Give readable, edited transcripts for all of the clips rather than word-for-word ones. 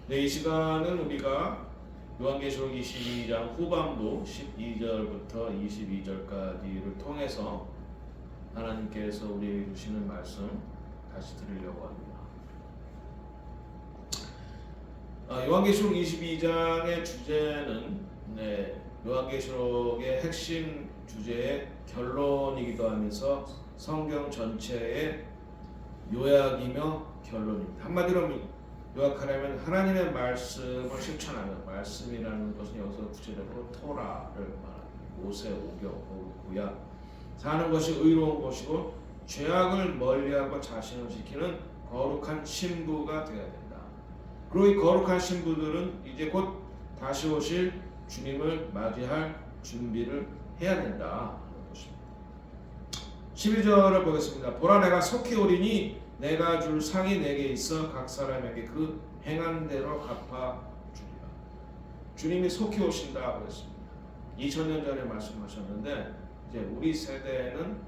네, 이 시간은 우리가 요한계시록 22장 후반부 12절부터 22절까지를 통해서 하나님께서 우리에게 주시는 말씀 다시 들으려고 합니다. 요한계시록 22장의 주제는 요한계시록의 핵심 주제의 결론이기도 하면서 성경 전체의 요약이며 결론입니다. 한마디로 요약하려면 하나님의 말씀을 실천하는, 말씀이라는 것은 여기서 구체적으로 토라를 말합니다. 모세, 오경, 구약, 사는 것이 의로운 것이고 죄악을 멀리하고 자신을 지키는 거룩한 신부가 되어야 된다. 그리고 이 거룩한 신부들은 이제 곧 다시 오실 주님을 맞이할 준비를 해야 된다. 12절을 보겠습니다. 보라, 내가 속히 오리니 내가 줄 상이 내게 있어 각 사람에게 그 행한 대로 갚아 주리라. 주님이 속히 오신다 그랬습니다. 2000년 전에 말씀하셨는데 이제 우리 세대는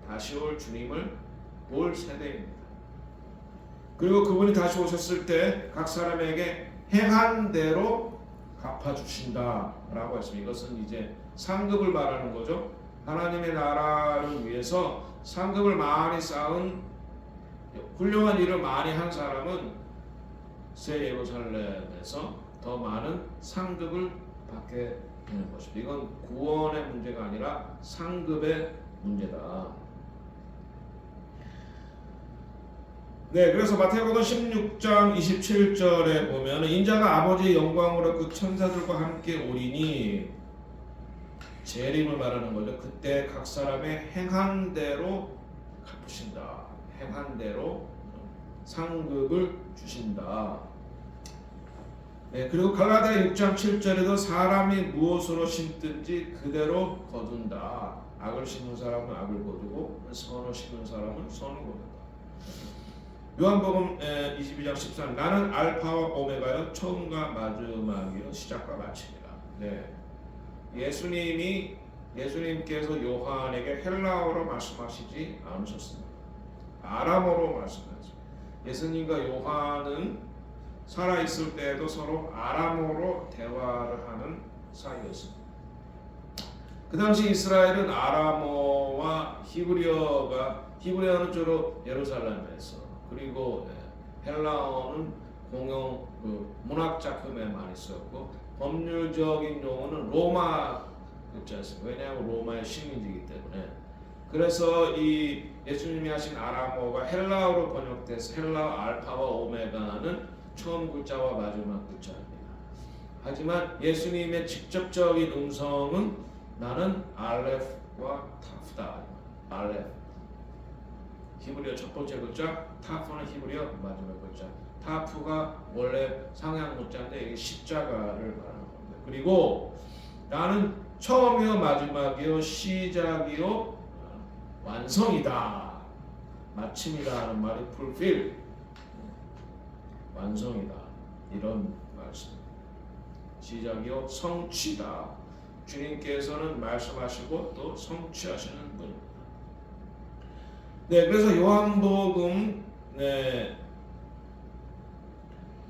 다시 올 주님을 볼 세대입니다. 그리고 그분이 다시 오셨을 때 각 사람에게 행한 대로 갚아 주신다라고 했습니다. 이것은 이제 상급을 말하는 거죠. 하나님의 나라를 위해서 상급을 많이 쌓은 훌륭한 일을 많이 한 사람은 새 예루살렘에서 더 많은 상급을 받게 되는 것입니다. 이건 구원의 문제가 아니라 상급의 문제다. 네, 그래서 마태복음 16장 27절에 보면 인자가 아버지의 영광으로 그 천사들과 함께 오리니 재림을 말하는 거죠. 그때 각 사람의 행한 대로 갚으신다. 행한 대로 상급을 주신다. 네, 그리고 갈라디아 6장 7절에도 사람이 무엇으로 심든지 그대로 거둔다. 악을 심은 사람은 악을 거두고 선을 심은 사람은 선을 거둔다. 요한복음 22장 14절 나는 알파와 오메가여 처음과 마지막이요 시작과 마침이라. 네. 예수님께서 요한에게 헬라어로 말씀하시지 않으셨습니다. 아람어로 말씀하셨습니다. 예수님과 요한은 살아있을 때에도 서로 아람어로 대화를 하는 사이였습니다. 그 당시 이스라엘은 아람어와 히브리어는 주로 예루살렘에서, 그리고 헬라어는 공용 문학 작품에 많이 썼고 법률적인 용어는 로마 있지 않습니까? 왜냐하면 로마의 식민지이기 때문에. 그래서 이 예수님이 하신 아람어가 헬라어로 번역돼서 헬라어 알파와 오메가는 처음 글자와 마지막 글자입니다. 하지만 예수님의 직접적인 음성은 나는 알레프와 타프다. 알레프 히브리어 첫 번째 글자, 타프는 히브리어 마지막 글자. 타프가 원래 상향 문자인데 이게 십자가를 말하는 겁니다. 그리고 나는 처음이요 마지막이요 시작이요 완성이다. 마침이다 하는 말이 fulfill, 완성이다. 이런 말씀. 시작이요 성취다. 주님께서는 말씀하시고 또 성취하시는 분입니다. 네, 그래서 요한복음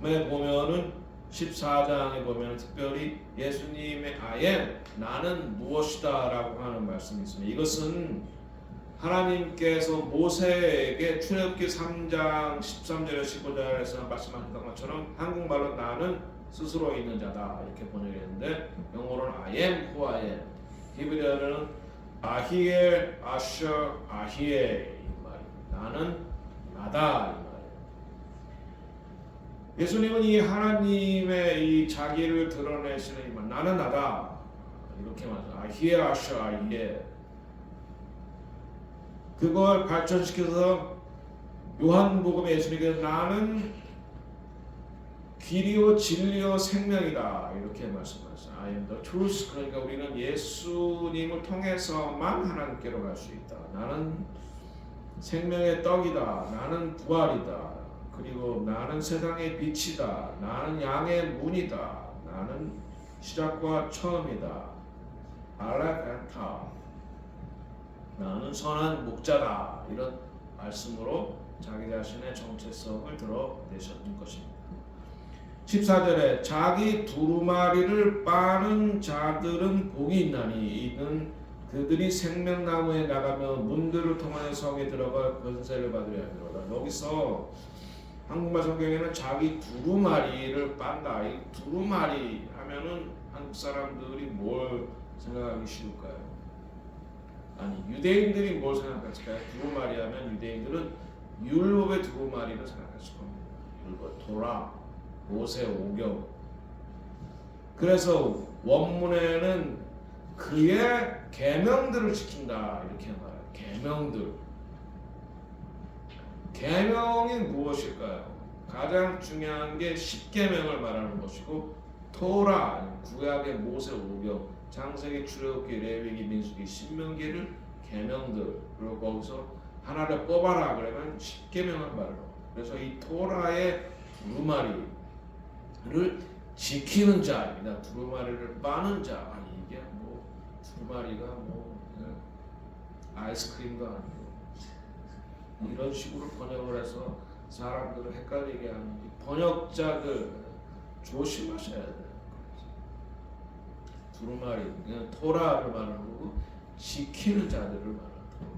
보면은 14장에 보면 특별히 예수님의 I am, 나는 무엇이다라고 하는 말씀이 있습니다. 이것은 하나님께서 모세에게 출애굽기 3장 13절에 15절에서 말씀하셨던 것처럼 한국말로 나는 스스로 있는 자다 이렇게 번역했는데 영어로는 I am who I am, 히브리어로는 아히엘 아셔 아히에 이 말입니다. 나는 나다 이 말이에요. 예수님은 이 하나님의 이 자기를 드러내시는 이 말, 나는 나다 이렇게 말해요. 아히에 아셔 아히에. 그걸 발전시켜서 요한복음에 예수님께서 나는 길이요 진리요 생명이다 이렇게 말씀하셨어요. I am the truth. 그러니까 우리는 예수님을 통해서만 하나님께로 갈 수 있다. 나는 생명의 떡이다. 나는 부활이다. 그리고 나는 세상의 빛이다. 나는 양의 문이다. 나는 시작과 처음이다. 알렙 앤 탑. 나는 선한 목자다. 이런 말씀으로 자기 자신의 정체성을 드러내셨던 것입니다. 14절에 자기 두루마리를 빠는 자들은 복이 있나니 이는 그들이 생명나무에 나가며 문들을 통하여 성에 들어가 권세를 받으려 하리로다. 여기서 한국말 성경에는 자기 두루마리를 빤다. 이 두루마리 하면은 한국 사람들이 뭘 생각하기 쉬울까요? 아니 유대인들이 뭘 생각할까요? 두루마리 하면 유대인들은 율법의 두루마리를 생각했을 겁니다. 율법, 토라, 모세 오경. 그래서 원문에는 그의 계명들을 지킨다 이렇게 말해요. 계명들. 계명이 무엇일까요? 가장 중요한 게 십계명을 말하는 것이고 토라, 구약의 모세 오경, 창세기, 출애굽기, 레위기, 민수기, 신명기를 계명들. 그리고 거기서 하나를 뽑아라 그러면 십계명을 말해요. 그래서 이 토라의 두루마리를 지키는 자입니다. 두루마리를 빠는 자. 아니 이게 뭐 두루마리가 뭐 아이스크림도 아니고 이런 식으로 번역을 해서 사람들을 헷갈리게 하는 번역자들 조심하셔야 돼요. 두루마리 그냥 토라를 말하는 거고 지키는 자들을 말하는 거고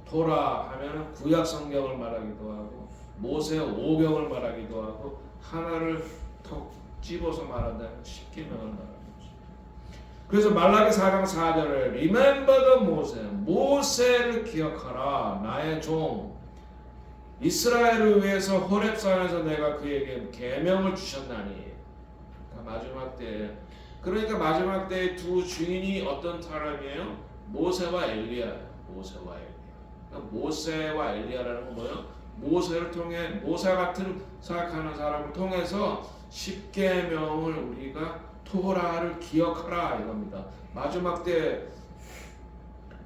토라 하면은 구약 성경을 말하기도 하고 모세 오경을 말하기도 하고 하나를 톡 집어서 말한다면 십계명을 말하는 거죠. 그래서 말라기 4장 4절에 Remember the Moses, 모세를 기억하라 나의 종 이스라엘을 위해서 호렙산에서 내가 그에게 계명을 주셨나니. 마지막 때 그러니까 마지막 때의 두 주인이 어떤 사람이에요? 모세와 엘리야예요. 모세와 엘리야. 그러니까 모세와 엘리야라는 건 뭐예요? 모세를 통해 모세 같은 생각하는 사람을 통해서 십계명을 우리가 토라를 기억하라 이겁니다. 마지막 때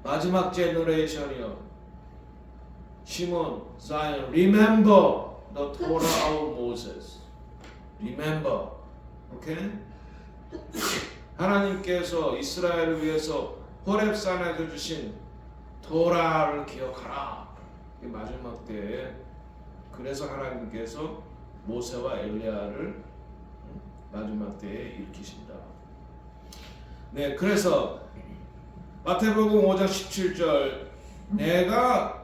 마지막 제너레이션이요. 시몬, 사이언, remember the Torah of Moses. remember, 오케이? 하나님께서 이스라엘을 위해서 호렙산에서 주신 토라를 기억하라. 마지막 때에 그래서 하나님께서 모세와 엘리야를 마지막 때에 일으키신다. 네, 그래서 마태복음 5장 17절 내가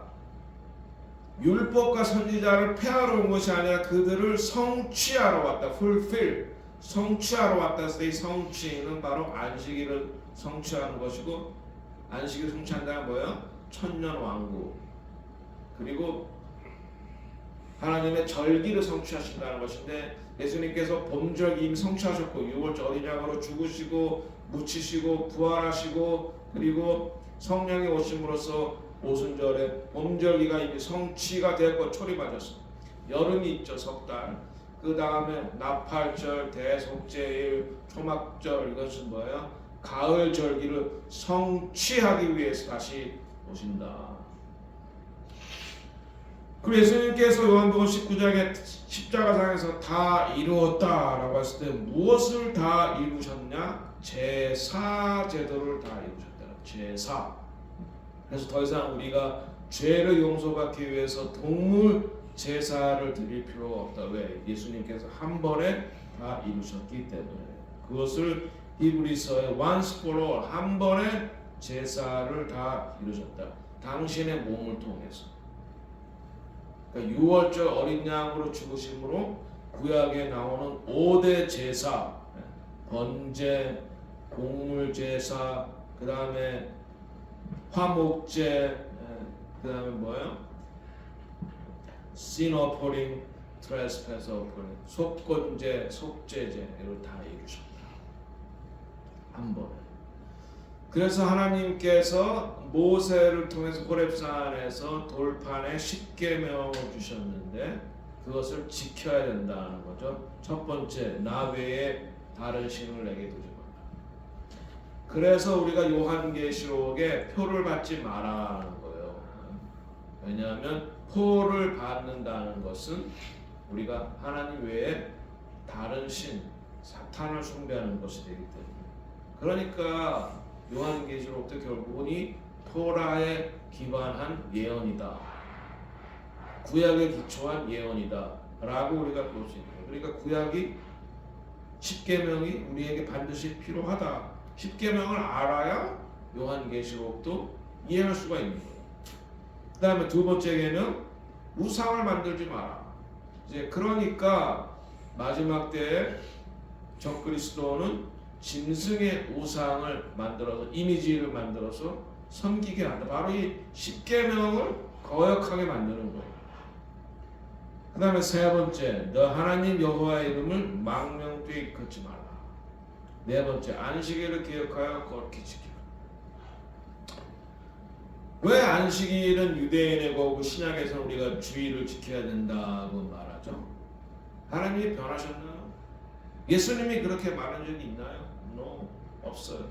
율법과 선지자를 폐하러 온 것이 아니라 그들을 성취하러 왔다. fulfill 성취하러 왔다 했을 때 이 성취는 바로 안식일을 성취하는 것이고 안식일을 성취한다는 뭐예요? 천년왕국 그리고 하나님의 절기를 성취하신다는 것인데 예수님께서 봄절 이미 성취하셨고 6월절 어린 양으로 죽으시고 묻히시고 부활하시고 그리고 성령이 오심으로써 오순절에 봄절기가 이미 성취가 되었고 초림하셨어. 여름이 있죠. 석달. 그 다음에 나팔절, 대속제일, 초막절 이것은 뭐예요? 가을 절기를 성취하기 위해서 다시 오신다. 그리고 예수님께서 요한복음 19장에 십자가상에서 다 이루었다라고 했을 때 무엇을 다 이루셨냐? 제사 제도를 다 이루셨다. 제사. 그래서 더 이상 우리가 죄를 용서받기 위해서 동물 제사를 드릴 필요가 없다. 왜? 예수님께서 한 번에 다 이루셨기 때문에. 그것을 히브리서의 once for all 한 번에 제사를 다 이루셨다. 당신의 몸을 통해서. 그러니까 6월절 어린 양으로 죽으심으로 구약에 나오는 5대 제사, 번제, 곡물 제사, 그 다음에 화목제, 그 다음에 뭐예요? sin offering, trespass offering, 속건제, 속죄제 이걸 다 이루셨다. 한 번에. 그래서 하나님께서 모세를 통해서 호렙산에서 돌판에 십계명을 주셨는데 그것을 지켜야 된다는 거죠. 첫 번째, 나 외에 다른 신을 내게 두지 마라. 그래서 우리가 요한계시록에 표를 받지 마라는 거예요. 왜냐하면 표를 받는다는 것은 우리가 하나님 외에 다른 신, 사탄을 숭배하는 것이 되기 때문에. 그러니까 요한계시록도 결국은 이 토라에 기반한 예언이다. 구약에 기초한 예언이다. 라고 우리가 볼 수 있는 거예요. 그러니까 구약이 십계명이 우리에게 반드시 필요하다. 십계명을 알아야 요한계시록도 이해할 수가 있는 거예요. 그 다음에 두 번째 계명, 우상을 만들지 마라. 이제 그러니까 마지막 때에 적그리스도는 짐승의 우상을 만들어서 이미지를 만들어서 섬기게 한다. 바로 이 십계명을 거역하게 만드는 거예요. 그 다음에 세 번째, 너 하나님 여호와의 이름을 망명되이 걷지 말라. 네 번째, 안식일을 기억하여 거룩히 지키라. 왜 안식일은 유대인의 거고 신약에서 우리가 주일을 지켜야 된다고 말하죠? 하나님이 변하셨나요? 예수님이 그렇게 말한 적이 있나요? No, 없어요.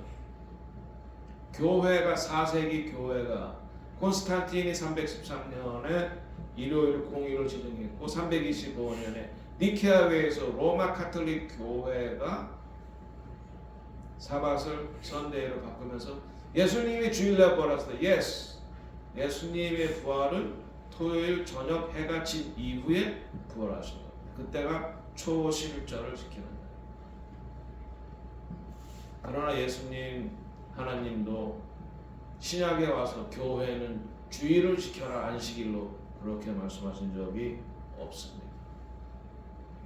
교회가 4세기 교회가 콘스탄틴이 313년에 일요일 공의를 지정했고 325년에 니케아회에서 로마 카톨릭 교회가 사bat을 선데이로 바꾸면서 예수님이 주일날 부활하셨다. Yes. 예수님의 부활은 토요일 저녁 해가 진 이후에 부활하신 겁니다. 그때가 초실절을 지키는 날. 그러나 예수님 하나님도 신약에 와서 교회는 주일을 지켜라 안식일로 그렇게 말씀하신 적이 없습니다.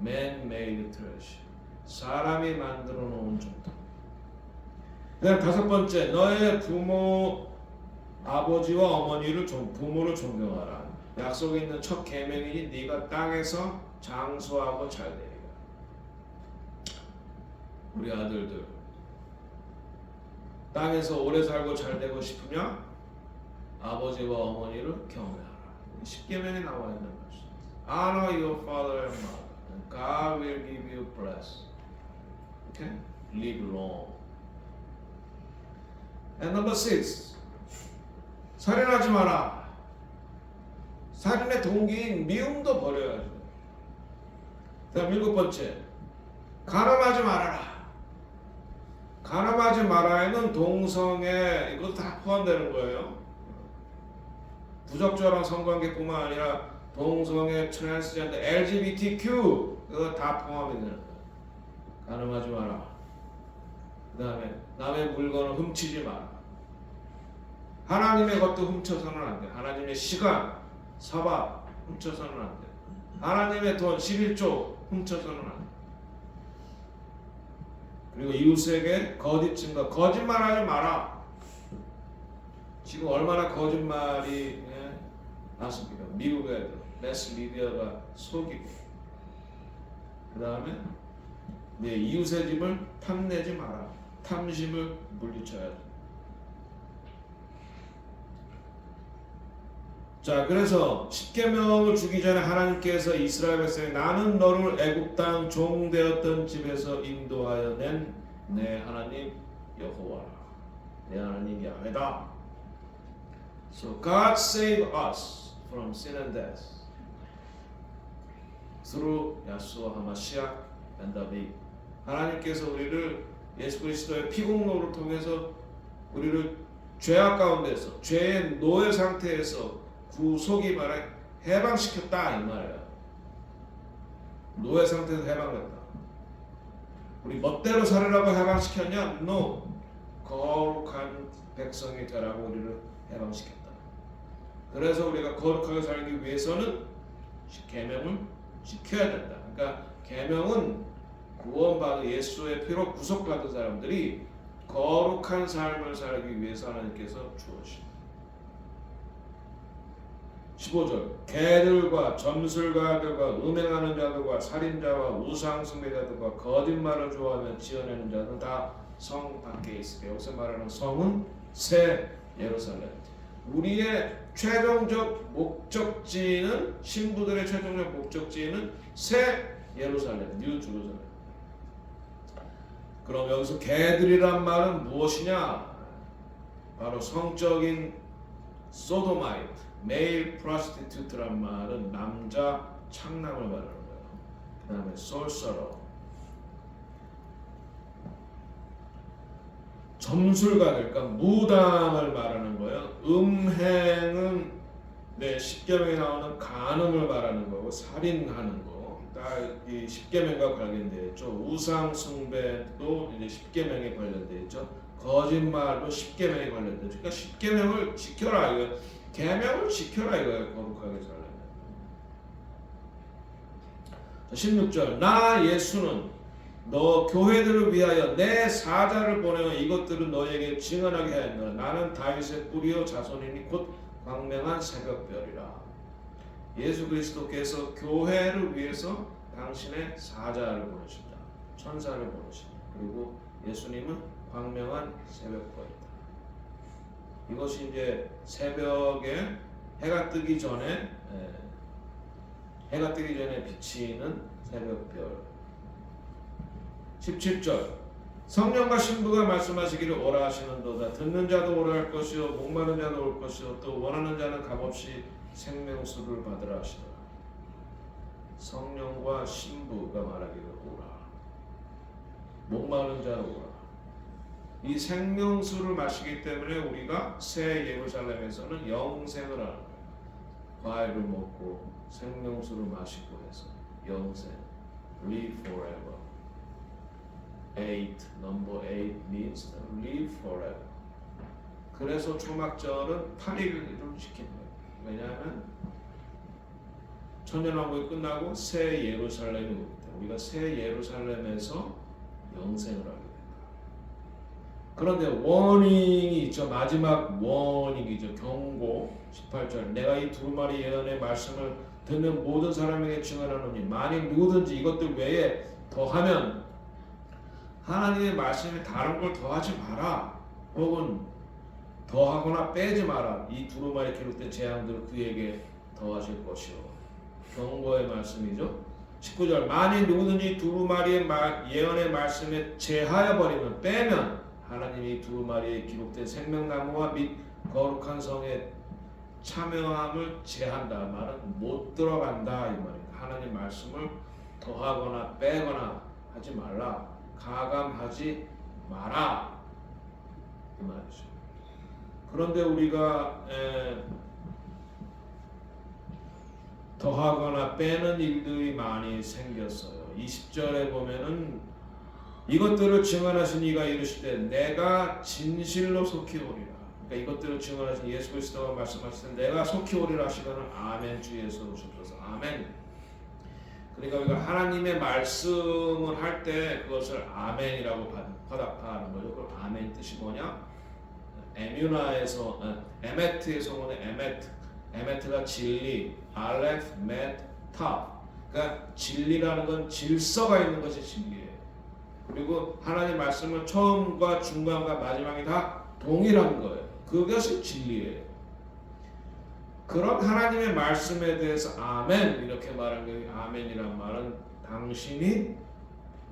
Man-made tradition. 사람이 만들어 놓은 정도. 그다음 다섯 번째, 너의 부모 아버지와 어머니를 부모를 존경하라. 약속에 있는 첫 계명이니 네가 땅에서 장수하고 잘 되리라. 우리 아들들 땅에서 오래 살고 잘 되고 싶으면 아버지와 어머니를 경외하라. 십계명에 나와 있는 말씀. Honor your father and mother, and God will give you blessing. Okay? Live long. And number 6. 살인하지 마라. 살인의 동기인 미움도 버려야죠. 다음 일곱 번째, 간음하지 말아라. 간음하지 말아에는 동성애 이것도 다 포함되는 거예요. 부적절한 성관계뿐만 아니라 동성애, 트랜스젠더, LGBTQ 그거 다 포함이 되는 거예요. 간음하지 마라. 그 다음에 남의 물건을 훔치지 마라. 하나님의 것도 훔쳐서는 안 돼. 하나님의 시간, 사박 훔쳐서는 안 돼. 하나님의 돈 11조 훔쳐서는 안 돼. 그리고 이웃에게 거짓 증거, 거짓말하지 마라. 지금 얼마나 거짓말이 많습니까? 미국 애들, 매스 미디어가 속이고. 그 다음에 내 이웃의 집을 탐내지 마라. 탐심을 물리쳐야 돼. 자, 그래서 십계명을 주기 전에 하나님께서 이스라엘 백성에 나는 너를 애굽 땅 종 되었던 집에서 인도하여 낸 내 하나님 여호와라. 내 하나님 야훼다. So God save us from sin and death through 야수와 하마시아 and David. 하나님께서 우리를 예수 그리스도의 피공로를 통해서 우리를 죄악 가운데서 죄의 노예 상태에서 구속이 말해 해방시켰다 이 말이에요. 노예 상태에서 해방됐다. 우리 멋대로 살으라고 해방시켰냐? No. 거룩한 백성이 되라고 우리를 해방시켰다. 그래서 우리가 거룩하게 살기 위해서는 계명을 지켜야 된다. 그러니까 계명은 구원받은 예수의 피로 구속받은 사람들이 거룩한 삶을 살기 위해서 하나님께서 주어진 15절 개들과 점술가들과 음행하는 자들과 살인자와 우상숭배자들과 거짓말을 좋아하며 지어내는 자들은 다 성 밖에 있으되 여기서 말하는 성은 새 예루살렘. 우리의 최종적 목적지는 신부들의 최종적 목적지는 새 예루살렘, 뉴 제루살렘. 그럼 여기서 개들이란 말은 무엇이냐? 바로 성적인 소도마이트, 메일 프로스티튜트란 말은 남자 창남을 말하는 거예요. 그 다음에 솔서러, 점술가들, 그러니까 무당을 말하는 거예요. 음행은 네, 십계명에 나오는 간음을 말하는 거고 살인하는 거. 이 십계명과 관련되어 있죠. 우상 숭배도 이제 십계명에 관련되어 있죠. 거짓말도 십계명에 관련되어 있죠. 그러니까 십계명을 지켜라 이거. 계명을 지켜라 이거예요. 거룩하게 살려면. 16절 나 예수는 너 교회들을 위하여 내 사자를 보내어 이것들은 너에게 증언하게 하였노라. 나는 다윗의 뿌리요 자손이니 곧 광명한 새벽별이라. 예수 그리스도께서 교회를 위해서 당신의 사자를 보내신다. 천사를 보내신다. 그리고 예수님은 광명한 새벽별이다. 이것이 이제 새벽에 해가 뜨기 전에 비치는 새벽별. 17절 성령과 신부가 말씀하시기를 오라 하시는도다. 듣는 자도 오라 할 것이요 목마른 자도 올 것이요 또 원하는 자는 값없이 생명수를 받으라 하시더라. 성령과 신부가 말하기를 오라. 목마른 자로 오라. 이 생명수를 마시기 때문에 우리가 새 예루살렘에서는 영생을 하는 거예요. 과일을 먹고 생명수를 마시고 해서 영생. Live forever. 8, number 8 means live forever. 그래서 초막절은 8일을 지키는 거예요. 왜냐하면 천년왕국이 끝나고 새 예루살렘이 오기 때문에 우리가 새 예루살렘에서 영생을 하게 된다. 그런데 워닝이 있죠. 마지막 워닝이죠. 경고 18절 내가 이 두루마리 예언의 말씀을 듣는 모든 사람에게 증언하노니 만일 누구든지 이것들 외에 더하면 하나님의 말씀에 다른 걸 더하지 마라. 혹은 더하거나 빼지 마라. 이 두루마리에 기록된 재앙들을 그에게 더하실 것이요. 경고의 말씀이죠. 19절 만일 누구든지 두루마리의 예언의 말씀에 제하여 버리면 빼면 하나님이 두루마리에 기록된 생명나무와 및 거룩한 성에 참여함을 제한다. 말은 못 들어간다 이 말이에요. 하나님 말씀을 더하거나 빼거나 하지 말라. 가감하지 마라 이 말이죠. 그런데 우리가 더하거나 빼는 일들이 많이 생겼어요. 20절에 보면은 이것들을 증언하신 이가 이르시되 내가 진실로 속히 오리라. 그러니까 이것들을 증언하신 예수 그리스도가 말씀하시되 내가 속히 오리라 하시거늘 아멘. 주 예수 오셔서 아멘. 그러니까 우리가 하나님의 말씀을 할 때 그것을 아멘이라고 화답하는 거죠. 그럼 아멘 뜻이 뭐냐? 에뮤나에서 에메트에서 오는 에메트가 진리, 알레프, 멧, 타. 그러니까 진리라는 건 질서가 있는 것이 진리예요. 그리고 하나님 말씀은 처음과 중간과 마지막이 다 동일한 거예요. 그것이 진리예요. 그런 하나님의 말씀에 대해서 아멘 이렇게 말한 게 아멘이란 말은 당신이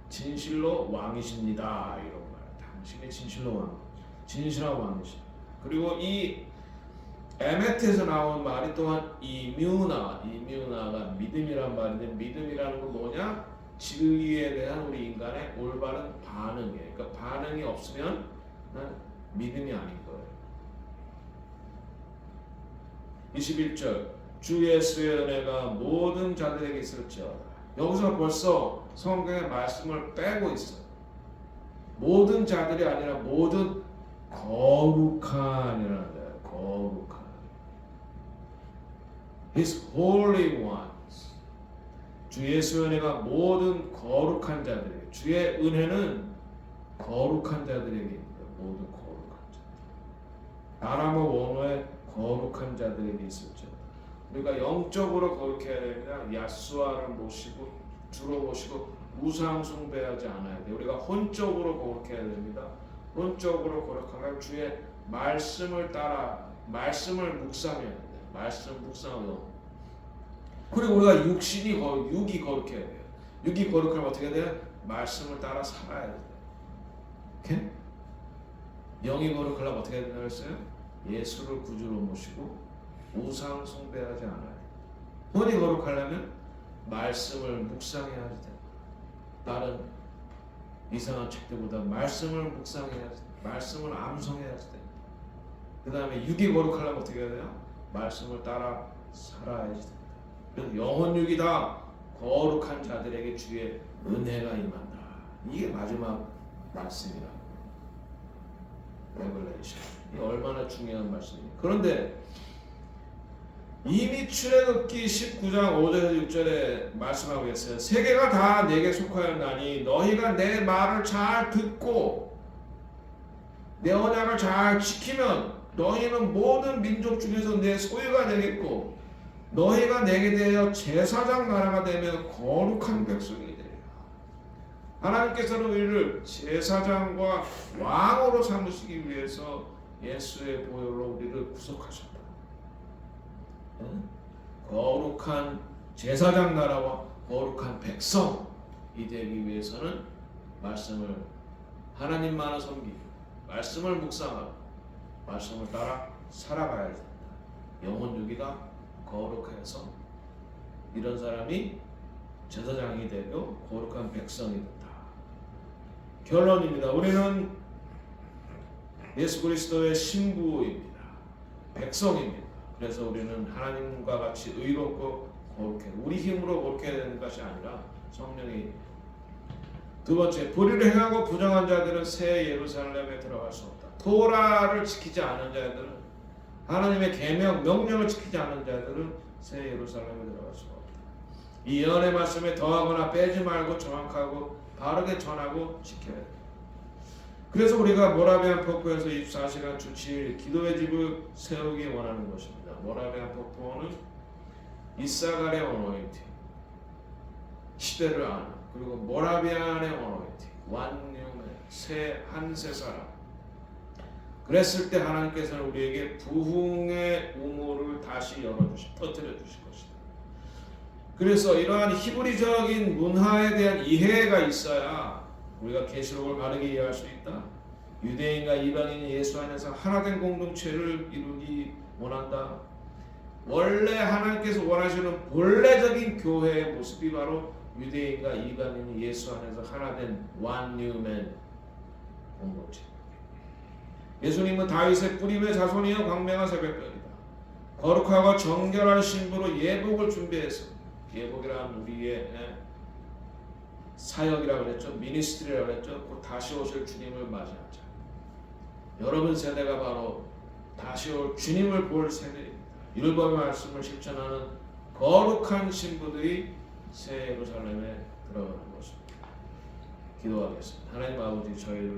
진실로 왕이십니다 이런 말. 당신이 진실로 왕, 진실한 왕이십니다. 그리고 이 에메트에서 나온 말이 또한 이뮤나가 믿음이란 말인데 믿음이라는 건 뭐냐? 진리에 대한 우리 인간의 올바른 반응이에요. 그러니까 반응이 없으면 믿음이 아닌 거예요. 21절 주 예수의 은혜가 모든 자들에게 있을지어다. 여기서 벌써 성경의 말씀을 빼고 있어요. 모든 자들이 아니라 모든 거룩한이라는 거예요. 거룩한 His holy ones. 주 예수의 은혜가 모든 거룩한 자들에게 주의 은혜는 거룩한 자들에게 있다. 모든 거룩한 자들. 아람어 원어에 거룩한 자들에게 있을지어다. 우리가 영적으로 거룩해야 됩니다. 야수아를 모시고 주로 모시고 우상 숭배하지 않아야 돼요. 우리가 혼적으로 거룩해야 됩니다. 혼적으로 거룩하면 주의 말씀을 따라 말씀을 묵상해야 돼요. 말씀 묵상하고 그리고 우리가 육이 거룩해야 돼요. 육이 거룩하면 어떻게 해야 돼요? 말씀을 따라 살아야 돼요. 오케이? 영이 거룩하려면 어떻게 해야 된다고 했어요? 예수를 구주로 모시고 우상 숭배하지 않아요. 혼이 거룩하려면 말씀을 묵상해야 돼. 다른 이상한 책들보다 말씀을 묵상해야 돼. 말씀을 암송해야 돼. 그 다음에 육이 거룩하려면 어떻게 해야 돼요? 말씀을 따라 살아야지 됩니다. 그래서 영혼 육이 다 거룩한 자들에게 주의 은혜가 임한다. 이게 마지막 말씀이라. 레벨레이션. 이게 얼마나 중요한 말씀입니까? 그런데 이미 출애굽기 19장 5절에서 6절에 말씀하고 있어요. 세계가 다 내게 속하였나니 너희가 내 말을 잘 듣고 내 언약을 잘 지키면 너희는 모든 민족 중에서 내 소유가 되겠고 너희가 내게 대하여 제사장 나라가 되며 거룩한 백성이 되리라. 하나님께서는 우리를 제사장과 왕으로 삼으시기 위해서 예수의 보혈로 우리를 구속하셨다. 거룩한 제사장 나라와 거룩한 백성이 되기 위해서는 말씀을 하나님만을 섬기고 말씀을 묵상하고 말씀을 따라 살아가야 된다. 영혼 유기가 거룩해서 이런 사람이 제사장이 되고 거룩한 백성이 된다. 결론입니다. 우리는 예수 그리스도의 신부입니다. 백성입니다. 그래서 우리는 하나님과 같이 의롭고 거룩해. 우리 힘으로 거룩해야 되는 것이 아니라 성령이. 두 번째, 불의를 행하고 부정한 자들은 새 예루살렘에 들어갈 수 없다. 토라를 지키지 않은 자들은 하나님의 계명, 명령을 지키지 않은 자들은 새 예루살렘에 들어갈 수가 없다. 이 예언의 말씀에 더하거나 빼지 말고 정확하고 바르게 전하고 지켜야 돼. 그래서 우리가 모라비안 폭포에서 24시간 주 7일 기도의 집을 세우기 원하는 것입니다. 모라비안 폭포는 이사갈의 어노인팅, 시대를 아는, 그리고 모라비안의 어노인팅, 완유의 한세 사람. 그랬을 때 하나님께서는 우리에게 부흥의 우물을 다시 터뜨려 주실 것이다. 그래서 이러한 히브리적인 문화에 대한 이해가 있어야 우리가 계시록을 바르게 이해할 수 있다. 유대인과 이방인이 예수 안에서 하나된 공동체를 이루기 원한다. 원래 하나님께서 원하시는 본래적인 교회의 모습이 바로 유대인과 이방인이 예수 안에서 하나된 One New Man 공동체. 예수님은 다윗의 뿌림의 자손이여 광명한 새벽별이다. 거룩하고 정결한 신부로 예복을 준비해서, 예복이란 우리의 사역이라고 그랬죠. 미니스트리라고 그랬죠. 곧 다시 오실 주님을 맞이하자. 여러분 세대가 바로 다시 올 주님을 볼 세대입니다. 율법의 말씀을 실천하는 거룩한 신부들이 새 예루살렘에 들어가는 것입니다. 기도하겠습니다. 하나님 아버지, 저희를